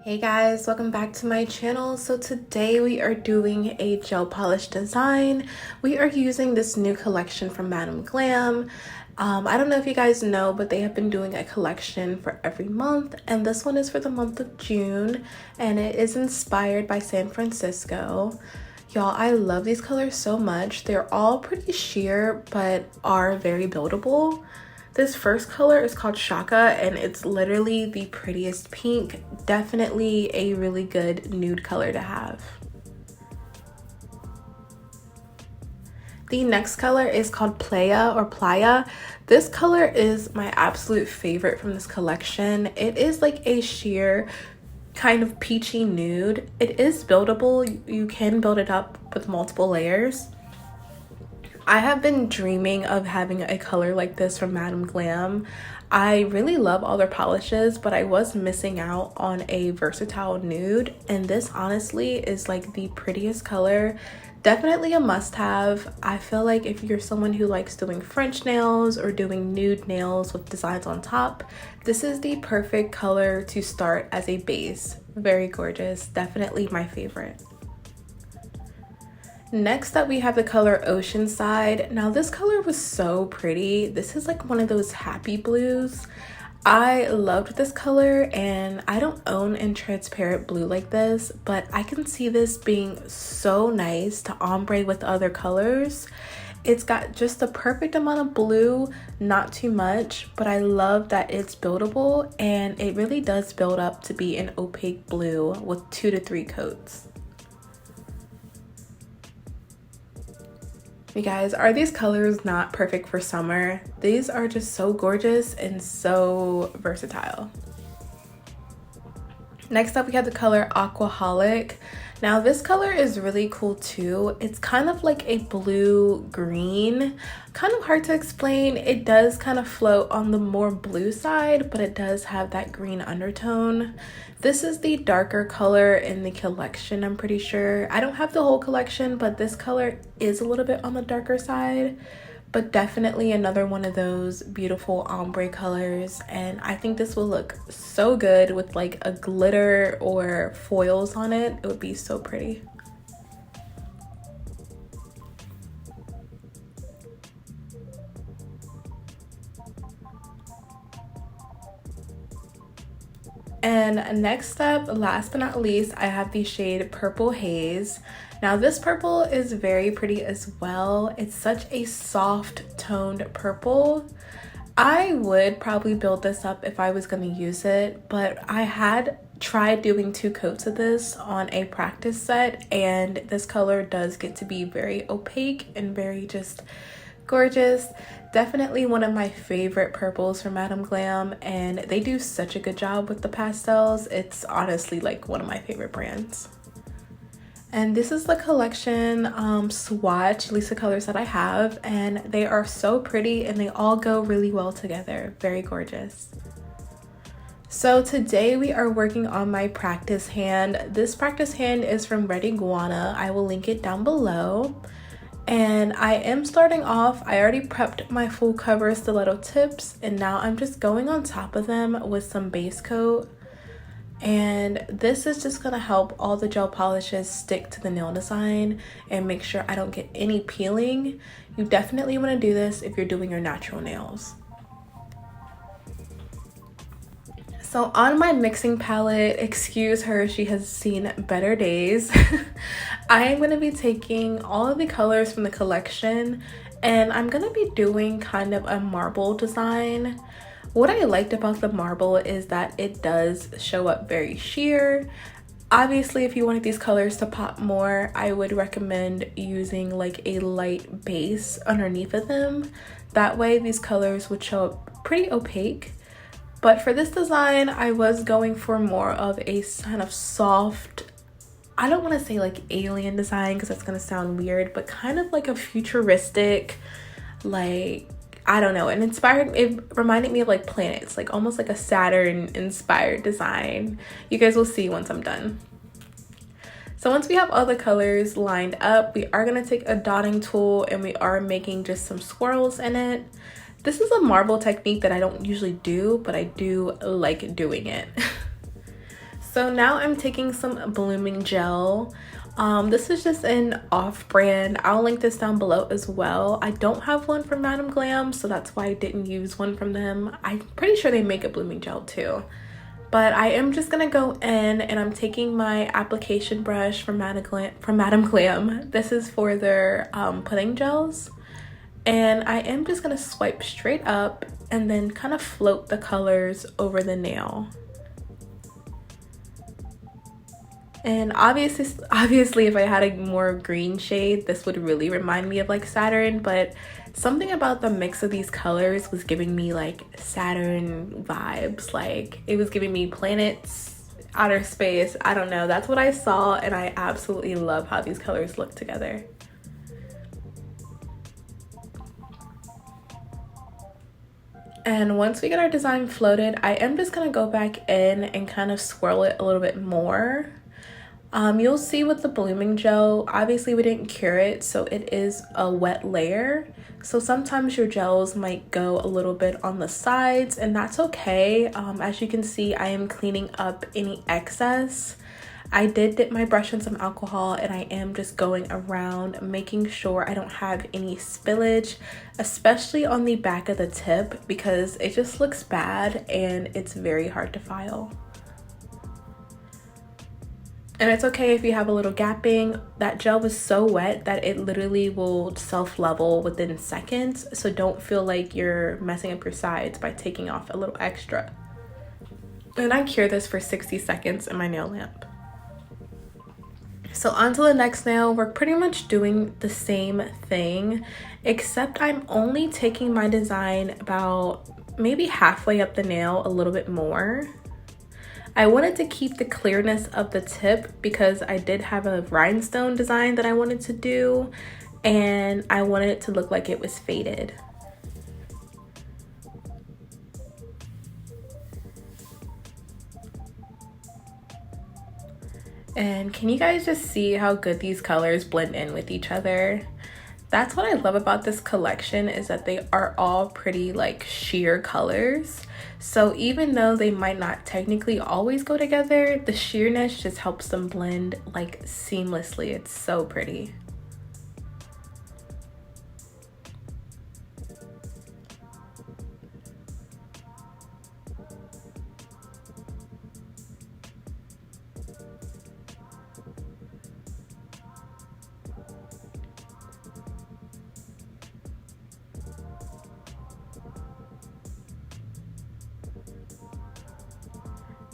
Hey guys, welcome back to my channel. So today we are doing a gel polish design. We are using this new collection from Madam Glam. I don't know if you guys know, but they have been doing a collection for every month, and this one is for the month of June, and it is inspired by San Francisco. Y'all, I love these colors so much. They're all pretty sheer but are very buildable. This first color is called Shaka, and it's literally the prettiest pink. Definitely a really good nude color to have. The next color is called Playa. This color is my absolute favorite from this collection. It is like a sheer kind of peachy nude. It is buildable. You can build it up with multiple layers. I have been dreaming of having a color like this from Madam Glam. I really love all their polishes, but I was missing out on a versatile nude, and this honestly is like the prettiest color. Definitely a must-have. I feel like if you're someone who likes doing French nails or doing nude nails with designs on top, this is the perfect color to start as a base. Very gorgeous. Definitely my favorite. Next up, we have the color Oceanside. Now this color was so pretty. This is like one of those happy blues. I loved this color, and I don't own a transparent blue like this, but I can see this being so nice to ombre with other colors. It's got just the perfect amount of blue, not too much, but I love that it's buildable, and it really does build up to be an opaque blue with 2 to 3 coats. You guys, are these colors not perfect for summer? These are just so gorgeous and so versatile. Next up, we have the color Aquaholic. Now this color is really cool too. It's kind of like a blue-green, kind of hard to explain. It does kind of float on the more blue side, but it does have that green undertone. This is the darker color in the collection, I'm pretty sure. I don't have the whole collection, but this color is a little bit on the darker side, but definitely another one of those beautiful ombre colors. And I think this will look so good with like a glitter or foils on it. It would be so pretty. And next up, last but not least, I have the shade Purple Haze. Now this purple is very pretty as well. It's such a soft toned purple. I would probably build this up if I was going to use it, but I had tried doing 2 coats of this on a practice set, and this color does get to be very opaque and very just gorgeous. Definitely one of my favorite purples from Madam Glam, and they do such a good job with the pastels. It's honestly like one of my favorite brands. And this is the collection Swatch, at least the colors that I have, and they are so pretty and they all go really well together. Very gorgeous. So today we are working on my practice hand. This practice hand is from Red Iguana. I will link it down below. And I am starting off, I already prepped my full cover stiletto tips, and now I'm just going on top of them with some base coat. And this is just gonna help all the gel polishes stick to the nail design and make sure I don't get any peeling. You definitely wanna do this if you're doing your natural nails. So on my mixing palette, excuse her, she has seen better days. I am going to be taking all of the colors from the collection, and I'm going to be doing kind of a marble design. What I liked about the marble is that it does show up very sheer. Obviously, if you wanted these colors to pop more, I would recommend using like a light base underneath of them. That way these colors would show up pretty opaque. But for this design, I was going for more of a kind of soft, I don't want to say like alien design because that's going to sound weird, but kind of like a futuristic, like, I don't know, it reminded me of like planets, like almost like a Saturn inspired design. You guys will see once I'm done. So once we have all the colors lined up, we are going to take a dotting tool and we are making just some swirls in it. This is a marble technique that I don't usually do, but I do like doing it. So now I'm taking some blooming gel. This is just an off-brand. I'll link this down below as well. I don't have one from Madam Glam, so that's why I didn't use one from them. I'm pretty sure they make a blooming gel too. But I am just gonna go in and I'm taking my application brush from Madam Glam. This is for their pudding gels. And I am just gonna swipe straight up and then kind of float the colors over the nail. And obviously if I had a more green shade, this would really remind me of like Saturn, but something about the mix of these colors was giving me like Saturn vibes. Like it was giving me planets, outer space. I don't know, that's what I saw, and I absolutely love how these colors look together. And once we get our design floated, I am just gonna go back in and kind of swirl it a little bit more. You'll see with the blooming gel, obviously we didn't cure it, so it is a wet layer. So sometimes your gels might go a little bit on the sides, and that's okay. As you can see, I am cleaning up any excess. I did dip my brush in some alcohol, and I am just going around making sure I don't have any spillage, especially on the back of the tip, because it just looks bad and it's very hard to file. And it's okay if you have a little gapping. That gel was so wet that it literally will self-level within seconds, so don't feel like you're messing up your sides by taking off a little extra. And I cure this for 60 seconds in my nail lamp. So on to the next nail. We're pretty much doing the same thing, except I'm only taking my design about maybe halfway up the nail, a little bit more. I wanted to keep the clearness of the tip because I did have a rhinestone design that I wanted to do, and I wanted it to look like it was faded. And can you guys just see how good these colors blend in with each other? That's what I love about this collection, is that they are all pretty like sheer colors. So even though they might not technically always go together, the sheerness just helps them blend like seamlessly. It's so pretty.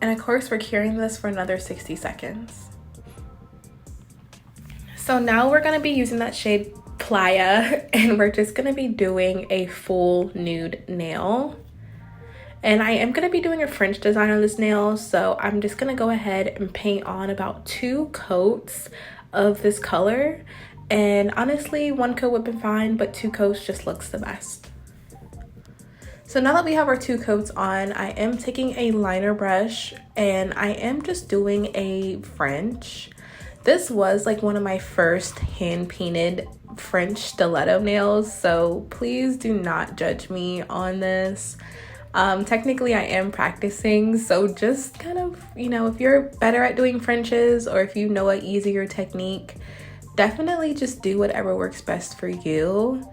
And of course, we're curing this for another 60 seconds. So now we're gonna be using that shade Playa, and we're just gonna be doing a full nude nail. And I am gonna be doing a French design on this nail, so I'm just gonna go ahead and paint on about 2 coats of this color. And honestly, 1 coat would be fine, but 2 coats just looks the best. So now that we have our 2 coats on, I am taking a liner brush and I am just doing a French. This was like one of my first hand painted French stiletto nails, so please do not judge me on this. Technically I am practicing, so just kind of, you know, if you're better at doing Frenches or if you know an easier technique, definitely just do whatever works best for you.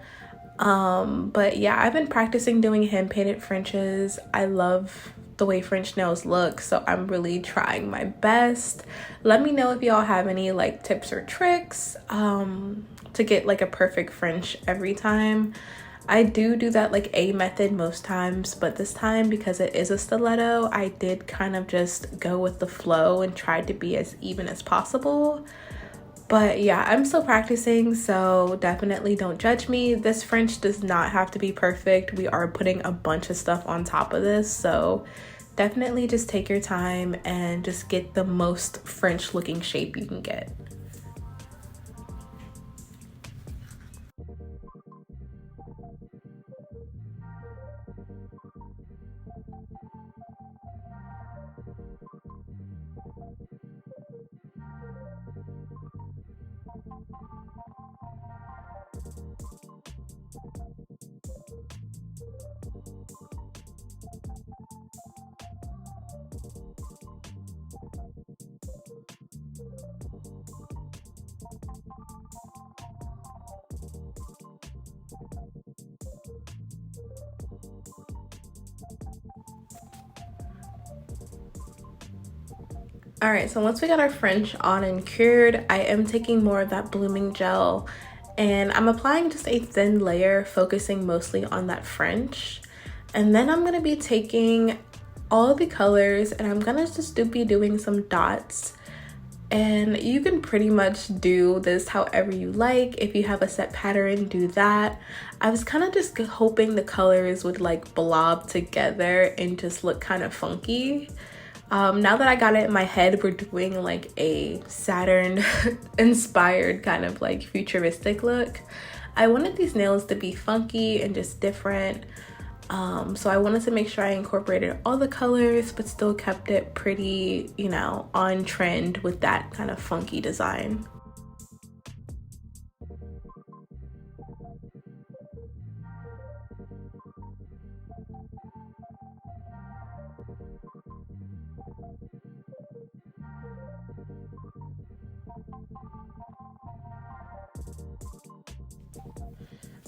But yeah, I've been practicing doing hand painted Frenches. I love the way French nails look, so I'm really trying my best. Let me know if y'all have any like tips or tricks to get like a perfect French every time. I do that like A method most times, but this time, because it is a stiletto, I did kind of just go with the flow and tried to be as even as possible. But yeah, I'm still practicing, so definitely don't judge me. This French does not have to be perfect. We are putting a bunch of stuff on top of this, so definitely just take your time and just get the most French looking shape you can get. All right, so once we got our French on and cured, I am taking more of that blooming gel and I'm applying just a thin layer, focusing mostly on that French. And then I'm gonna be taking all of the colors and I'm gonna just be doing some dots. And you can pretty much do this however you like. If you have a set pattern, do that. I was kind of just hoping the colors would like blob together and just look kind of funky. Now that I got it in my head, we're doing like a Saturn inspired kind of like futuristic look. I wanted these nails to be funky and just different. So I wanted to make sure I incorporated all the colors, but still kept it pretty, you know, on trend with that kind of funky design.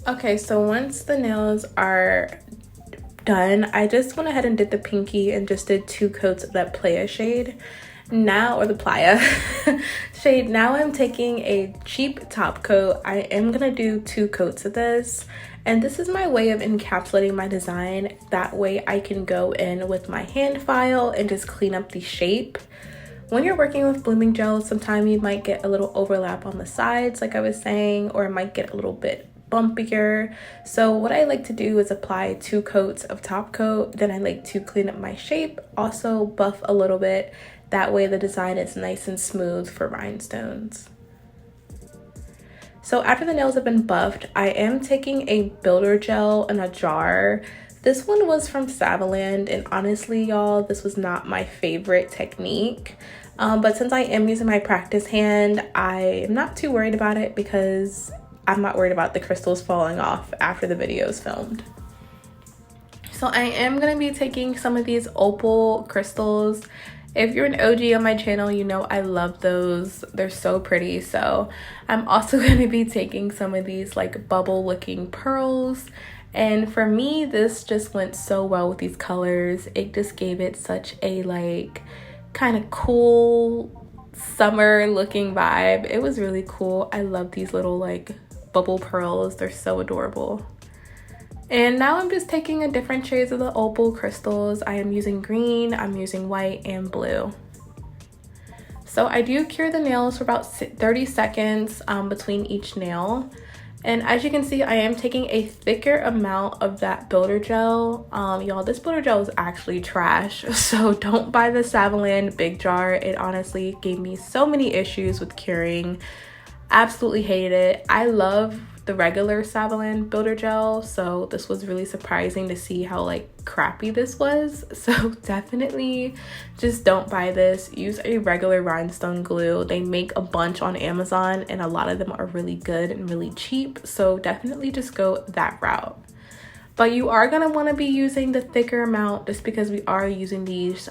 Okay, so once the nails are done, I just went ahead and did the pinky and just did 2 coats of that Playa shade. Now, or the Playa shade. Now I'm taking a cheap top coat. I am gonna do 2 coats of this, and this is my way of encapsulating my design. That way I can go in with my hand file and just clean up the shape. When you're working with blooming gel, sometimes you might get a little overlap on the sides, like I was saying, or it might get a little bit bumpier. So what I like to do is apply 2 coats of top coat, then I like to clean up my shape, also buff a little bit. That way the design is nice and smooth for rhinestones. So after the nails have been buffed, I am taking a builder gel in a jar. This one was from Savaland, and honestly y'all, this was not my favorite technique. But since I am using my practice hand, I am not too worried about it because I'm not worried about the crystals falling off after the video is filmed. So I am going to be taking some of these Opal Crystals. If you're an OG on my channel, you know I love those. They're so pretty. So I'm also going to be taking some of these like bubble looking pearls. And for me, this just went so well with these colors. It just gave it such a like kind of cool summer looking vibe. It was really cool. I love these little like bubble pearls. They're so adorable. And now I'm just taking a different shades of the Opal Crystals. I am using green, I'm using white and blue. So I do cure the nails for about 30 seconds between each nail. And as you can see, I am taking a thicker amount of that builder gel. Y'all, this builder gel is actually trash. So don't buy the Savaland big jar. It honestly gave me so many issues with curing. Absolutely hated it. I love the regular Savaland builder gel, so this was really surprising to see how like crappy this was. So definitely just don't buy this. Use a regular rhinestone glue. They make a bunch on Amazon and a lot of them are really good and really cheap, so definitely just go that route. But you are going to want to be using the thicker amount just because we are using these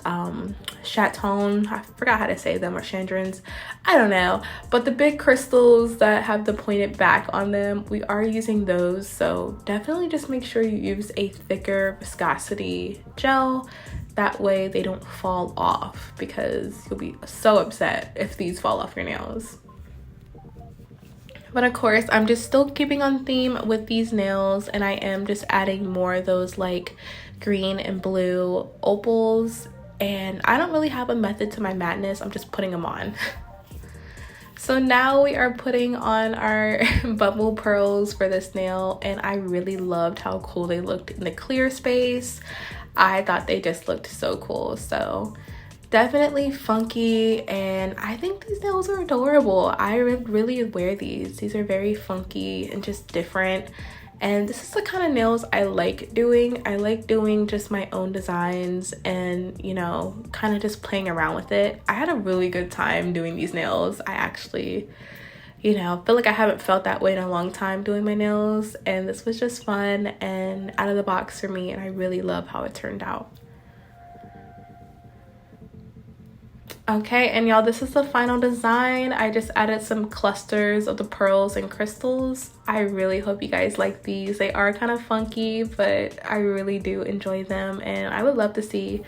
chaton, I forgot how to say them, or chandrons, I don't know. But the big crystals that have the pointed back on them, we are using those. So definitely just make sure you use a thicker viscosity gel. That way they don't fall off, because you'll be so upset if these fall off your nails. But of course, I'm just still keeping on theme with these nails, and I am just adding more of those like green and blue opals. And I don't really have a method to my madness. I'm just putting them on. So now we are putting on our bubble pearls for this nail, and I really loved how cool they looked in the clear space. I thought they just looked so cool. So definitely funky, and I think these nails are adorable. I would really wear these. These are very funky and just different, and this is the kind of nails I like doing. I like doing just my own designs and, you know, kind of just playing around with it. I had a really good time doing these nails. I actually, you know, feel like I haven't felt that way in a long time doing my nails, and this was just fun and out of the box for me, and I really love how it turned out. Okay, and y'all, this is the final design. I just added some clusters of the pearls and crystals. I really hope you guys like these. They are kind of funky, but I really do enjoy them, and I would love to see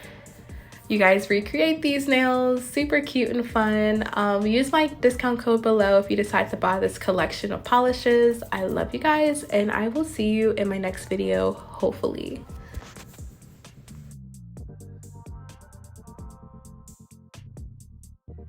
you guys recreate these nails. Super cute and fun. Use my discount code below if you decide to buy this collection of polishes. I love you guys, and I will see you in my next video, hopefully.